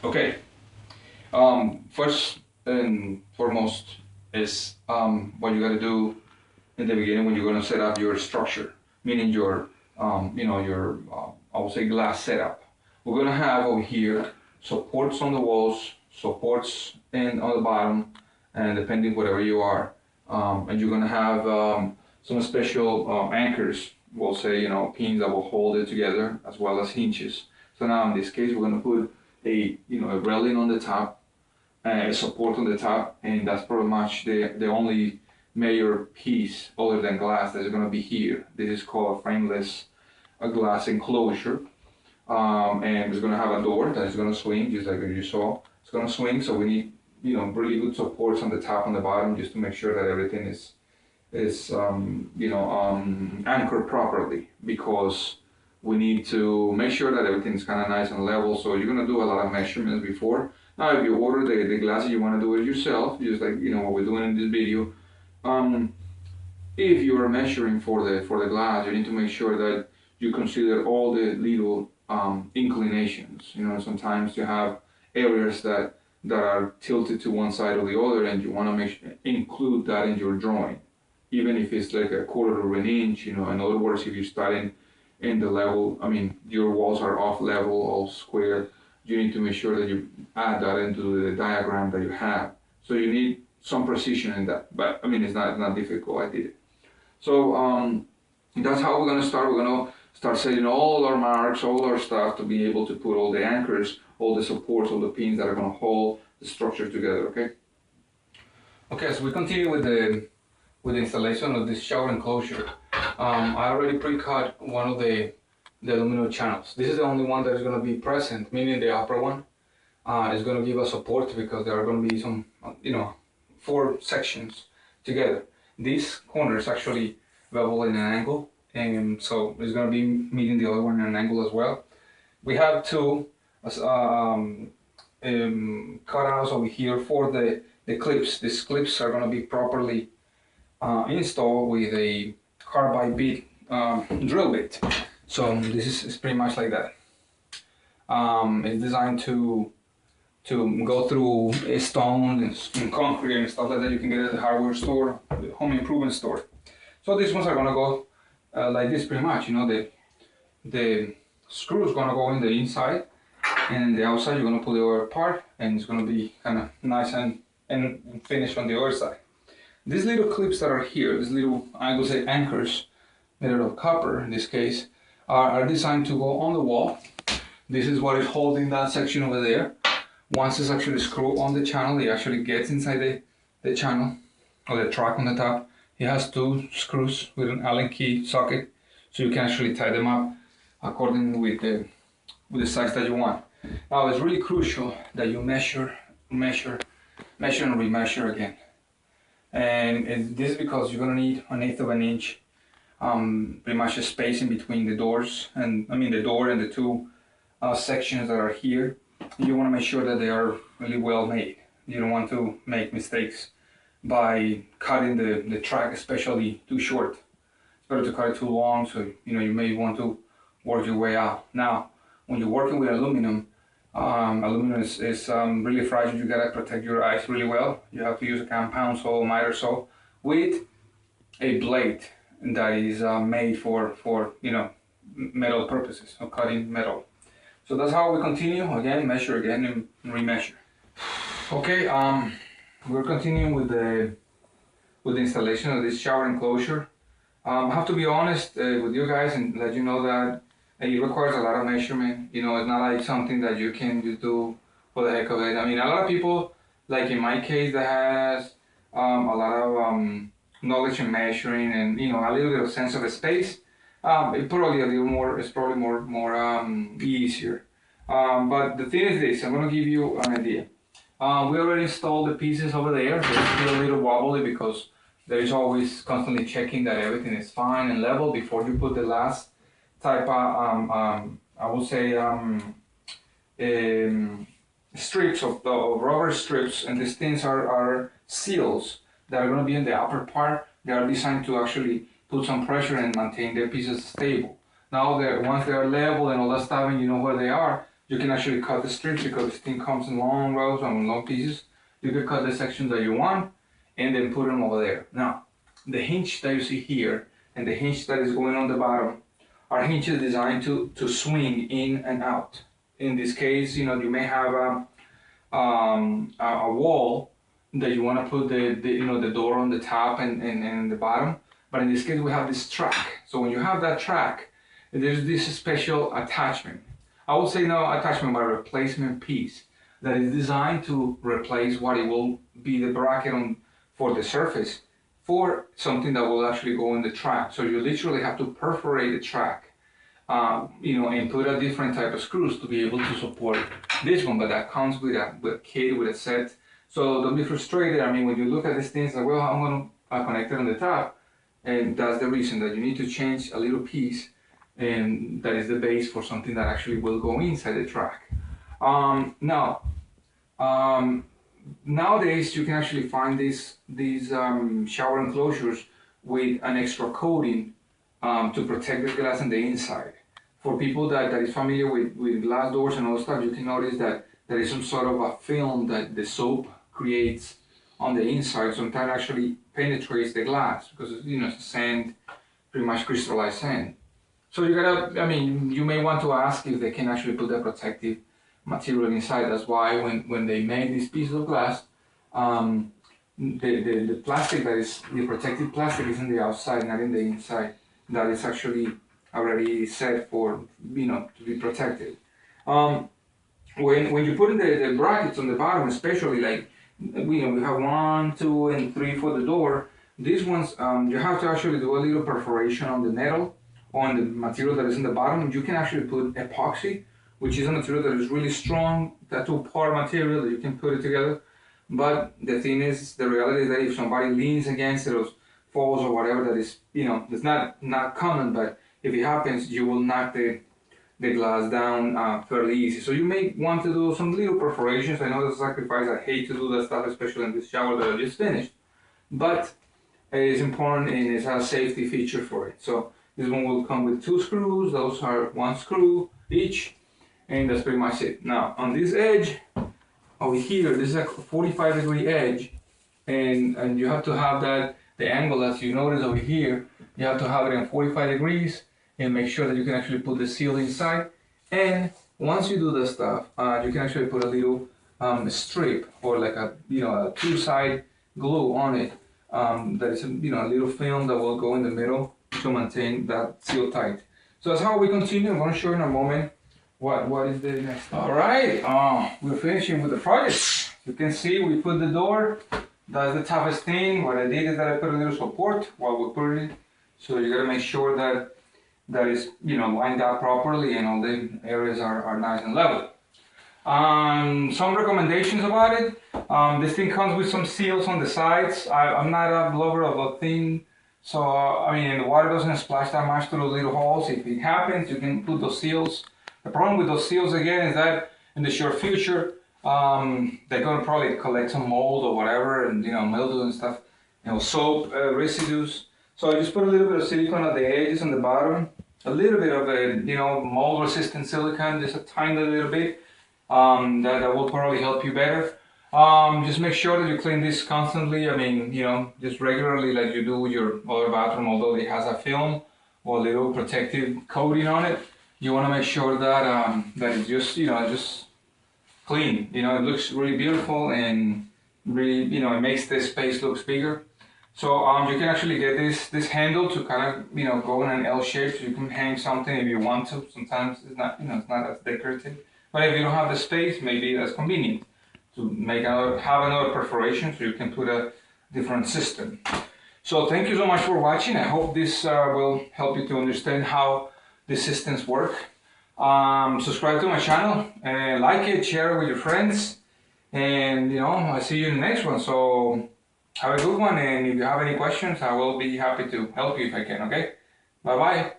Okay. First and foremost is what you got to do in the beginning when you're going to set up your structure, meaning your, your, I would say glass setup. We're going to have over here supports on the walls, supports on the bottom, and depending whatever you are, and you're going to have some special anchors. We'll say pins that will hold it together as well as hinges. So now in this case, we're going to put a railing on the top, a support on the top, and that's pretty much the only major piece other than glass that is going to be here. This is called a frameless glass enclosure, and it's going to have a door that is going to swing just like you saw. It's going to swing, so we need really good supports on the top and the bottom just to make sure that everything is anchored properly, because we need to make sure that everything is kind of nice and level. So you're going to do a lot of measurements before. Now if you order the glasses, you want to do it yourself, just like what we're doing in this video. If you are measuring for the glass, you need to make sure that you consider all the little inclinations. Sometimes you have areas that are tilted to one side or the other, and you want to include that in your drawing, even if it's like a quarter of an inch. In other words, if you're starting in the level, your walls are off level, all square, you need to make sure that you add that into the diagram that you have. So you need some precision in that, but it's not difficult. I did it. So that's how we're going to start. We're going to start setting all our marks, all our stuff, to be able to put all the anchors, all the supports, all the pins that are going to hold the structure together. Okay, so we continue with the installation of this shower enclosure. I already pre-cut one of the aluminum channels. This is the only one that is going to be present, meaning the upper one is going to give us support, because there are going to be some 4 sections together. This corner is actually beveled in an angle, and so it's going to be meeting the other one in an angle as well. We have 2 cutouts over here for the clips. These clips are going to be properly installed with a carbide bit drill bit. So this is pretty much like that. It's designed to go through stone and concrete and stuff like that. You can get it at the hardware store, the home improvement store. So these ones are gonna go like this pretty much. The screw is gonna go in the inside, and the outside you're gonna pull the other part, and it's gonna be kind of nice and finished on the other side. These little clips that are here, these little, I would say, anchors made out of copper in this case, are designed to go on the wall. This is what is holding that section over there. Once it's actually screwed on the channel, it actually gets inside the channel, or the track on the top. It has 2 screws with an Allen key socket, so you can actually tie them up according with the size that you want. Now it's really crucial that you measure and remeasure again. And this is because you're gonna need 1/8 of an inch, pretty much a space in between the doors, and the door and the 2 sections that are here. You want to make sure that they are really well made. You don't want to make mistakes by cutting the track, especially too short. It's better to cut it too long, so you may want to work your way out. Now, when you're working with aluminum, aluminum is really fragile. You gotta protect your eyes really well. You have to use a compound saw, miter saw, with a blade that is made for metal purposes, of cutting metal. So that's how we continue. Again, measure again and remeasure. Okay, we're continuing with the installation of this shower enclosure. I have to be honest with you guys and let you know that it requires a lot of measurement. It's not like something that you can just do for the heck of it. A lot of people, like in my case, that has a lot of knowledge in measuring and a little bit of sense of space. It's probably more easier. But the thing is this, I'm going to give you an idea. We already installed the pieces over there. They're still a little wobbly because there is always constantly checking that everything is fine and level before you put the last type of, I would say, strips of rubber strips, and these things are seals that are going to be in the upper part. They are designed to actually put some pressure and maintain their pieces stable. Now, once they are level and all that stuff, and you know where they are, You can actually cut the strips because this thing comes in long rows and long pieces. You can cut the sections that you want and then put them over there. Now, the hinge that you see here and the hinge that is going on the bottom are hinges designed to swing in and out. In this case, you may have a wall that you want to put the door on the top and the bottom. But in this case, we have this track. So when you have that track, there's this special attachment. I would say no attachment, but a replacement piece that is designed to replace what it will be the bracket for the surface for something that will actually go in the track. So you literally have to perforate the track, and put a different type of screws to be able to support this one. But that comes with a kit, with a set. So don't be frustrated. I mean, when you look at these things, like, well, I'm going to connect it on the top. And that's the reason that you need to change a little piece, and that is the base for something that actually will go inside the track. Nowadays you can actually find these shower enclosures with an extra coating to protect the glass on the inside. For people that is familiar with glass doors and all stuff, you can notice that there is some sort of a film that the soap creates on the inside. Sometimes actually penetrates the glass because it's sand, pretty much crystallized sand. So you may want to ask if they can actually put a protective material inside. That's why when they made these pieces of glass, the plastic that is the protective plastic is in the outside, not in the inside. That is actually already set for to be protected. When you put in the brackets on the bottom, especially like we have 1, 2, and 3 for the door. These ones you have to actually do a little perforation on the metal, on the material that is in the bottom. You can actually put epoxy, which is a material that is really strong, that 2-part material that you can put it together. But the thing is, the reality is that if somebody leans against it or falls or whatever, that is, it's not common, but if it happens, you will knock the glass down fairly easy. So you may want to do some little perforations. I know that's a sacrifice. I hate to do that stuff, especially in this shower that I just finished. But it is important, and it's a safety feature for it. So this one will come with 2 screws. Those are 1 screw each, and that's pretty much it. Now on this edge over here, this is a 45-degree edge, and you have to have the angle, as you notice over here, you have to have it in 45 degrees and make sure that you can actually put the seal inside. And once you do the stuff, you can actually put a little strip or like a 2-side glue on it. That is a little film that will go in the middle to maintain that seal tight. So that's how we continue. I'm going to show you in a moment what is the next. All right, we're finishing with the project. You can see we put the door. That's the toughest thing. What I did is that I put a little support while we put it in. So you got to make sure that is lined up properly and all the areas are nice and level. Some recommendations about it. This thing comes with some seals on the sides. I'm not a lover of a thing, so the water doesn't splash that much through the little holes. If it happens, you can put those seals. The problem with those seals again is that in the short future, they're gonna probably collect some mold or whatever, and mildew and stuff, soap residues. So I just put a little bit of silicone at the edges and the bottom, a little bit of a mold-resistant silicone, just a tiny little bit. That will probably help you better. Just make sure that you clean this constantly. Just regularly, like you do with your other bathroom. Although it has a film or a little protective coating on it, you want to make sure that that it's just clean. It looks really beautiful and really it makes the space looks bigger. So you can actually get this handle to kind of go in an L shape, so you can hang something if you want to. Sometimes it's not it's not as decorative. But if you don't have the space, maybe that's convenient to have another perforation so you can put a different system. So thank you so much for watching. I hope this will help you to understand how the systems work. Subscribe to my channel, and like it, share it with your friends, and I see you in the next one. So have a good one, and if you have any questions, I will be happy to help you if I can. Okay, bye bye.